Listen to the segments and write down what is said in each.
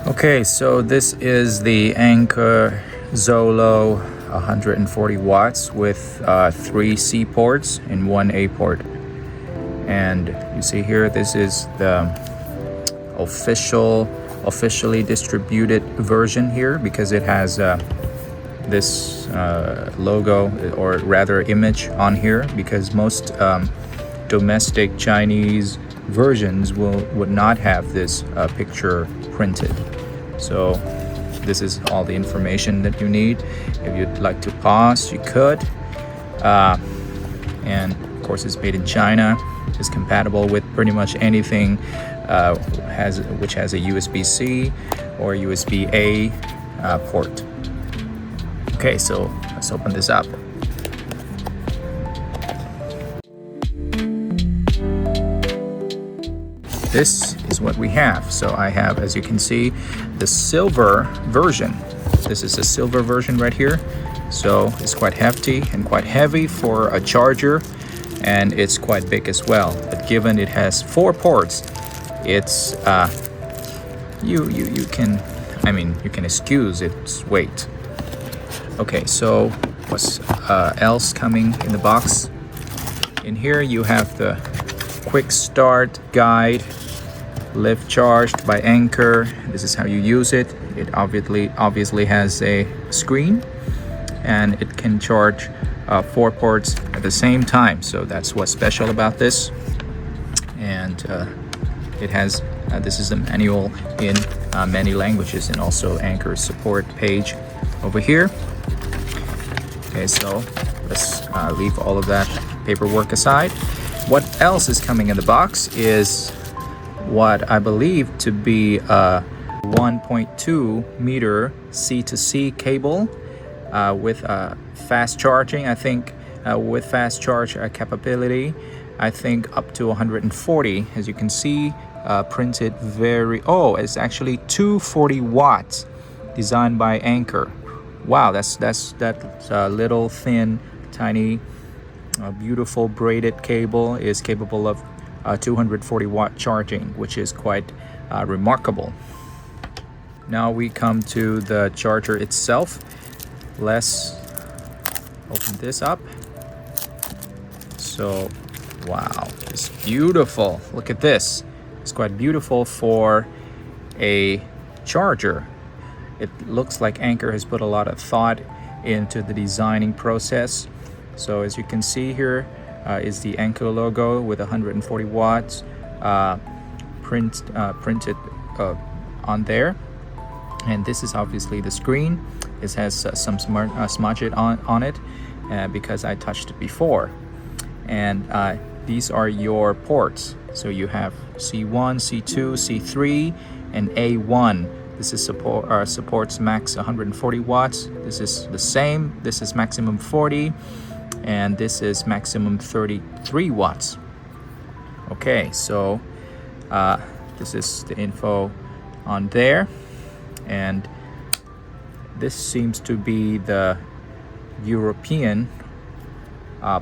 Okay, so this is the Anker Zolo 140 watts with 3 C ports and 1 A port. And you see here, this is the officially distributed version here, because it has this logo, or rather image, on here, because most domestic Chinese versions would not have this picture printed. So this is all the information that you need. If you'd like to pause, you could. And of course, it's made in China. It's compatible with pretty much anything which has a USB-C or USB-A port. Okay, so let's open this up. This is what we have. So I have, as you can see, the silver version. This is a silver version right here. So it's quite hefty and quite heavy for a charger, and it's quite big as well. But given it has 4 ports, it's you can excuse its weight. Okay, so what's else coming in the box? In here you have the quick start guide, live charged by Anker. This is how you use it. It obviously has a screen, and it can charge 4 ports at the same time. So that's what's special about this. And it has this is a manual in many languages, and also Anker's support page over here. Okay, so let's leave all of that paperwork aside. What else is coming in the box is what I believe to be a 1.2 meter C-to-C cable with fast charging. I think with fast charge capability, I think up to 140. As you can see, printed it's actually 240 watts, designed by Anker. Wow, that's little thin, tiny, beautiful braided cable is capable of 240 watt charging, which is quite remarkable. Now we come to the charger itself. Let's open this up. So, wow, it's beautiful. Look at this. It's quite beautiful for a charger. It looks like Anker has put a lot of thought into the designing process. So as you can see here is the Anker logo with 140 watts printed on there. And this is obviously the screen. It has some smudge on it because I touched it before. And these are your ports. So you have C1, C2, C3, and A1. This is supports max 140 watts. This is the same. This is maximum 40, and this is maximum 33 watts. Okay, so this is the info on there, and this seems to be the European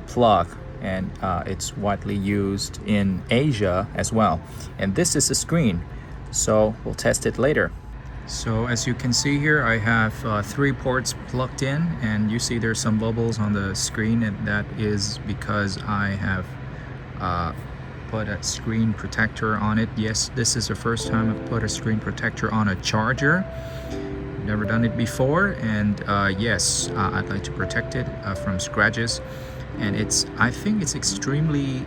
plug, and it's widely used in Asia as well. And this is the screen, so we'll test it later. So as you can see here, I have 3 ports plugged in, and you see there's some bubbles on the screen, and that is because I have put a screen protector on it. Yes, this is the first time I've put a screen protector on a charger. Never done it before, and yes, I'd like to protect it from scratches. And I think it's extremely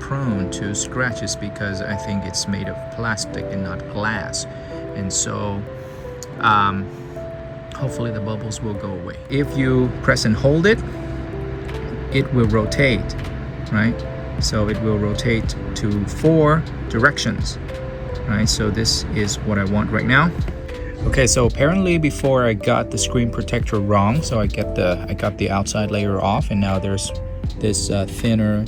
prone to scratches because I think it's made of plastic and not glass. And so hopefully the bubbles will go away. If you press and hold it, it will rotate, right? So it will rotate to 4 directions, right? So this is what I want right now. Okay, so apparently before I got the screen protector wrong, so I got the outside layer off, and now there's this thinner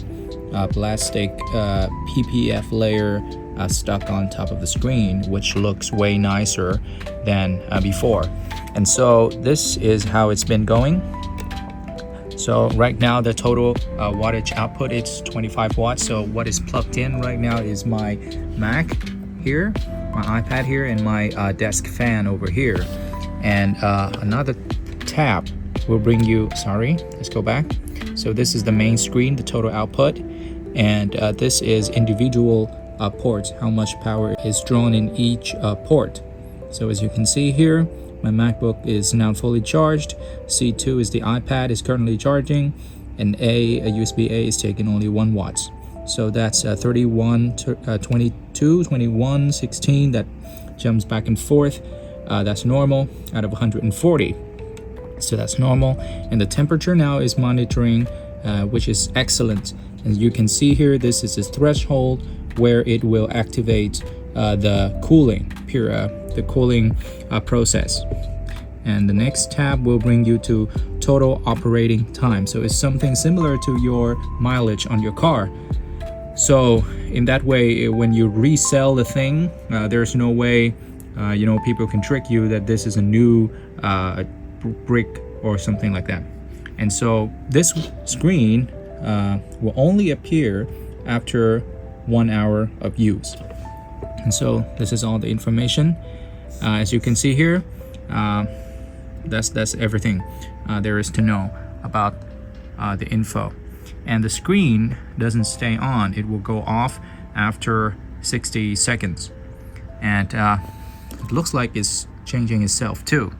plastic PPF layer stuck on top of the screen, which looks way nicer than before. And so this is how it's been going. So right now the total wattage output is 25 watts. So what is plugged in right now is my Mac here, my iPad here, and my desk fan over here. And another tab will bring you, sorry, let's go back. So this is the main screen, the total output, and this is individual ports, how much power is drawn in each port. So as you can see here, my MacBook is now fully charged. C2 is the iPad, is currently charging, and a USB-A is taking only 1 watts. So that's 31, 22, 21, 16, that jumps back and forth. That's normal out of 140. So that's normal. And the temperature now is monitoring, which is excellent. And you can see here, this is a threshold where it will activate the cooling process. And the next tab will bring you to total operating time. So it's something similar to your mileage on your car. So in that way, when you resell the thing, there's no way people can trick you that this is a new brick or something like that. And so this screen will only appear after 1 hour of use. And so this is all the information. As you can see here, that's everything there is to know about the info. And the screen doesn't stay on, it will go off after 60 seconds. And it looks like it's changing itself too.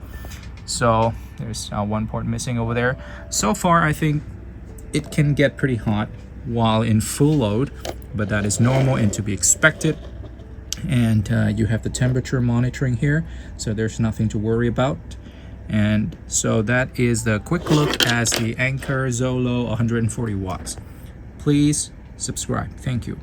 So there's one port missing over there. So far, I think it can get pretty hot while in full load, but that is normal and to be expected. And you have the temperature monitoring here, so there's nothing to worry about. And so that is the quick look at the Anker Zolo 140 watts. Please subscribe. Thank you.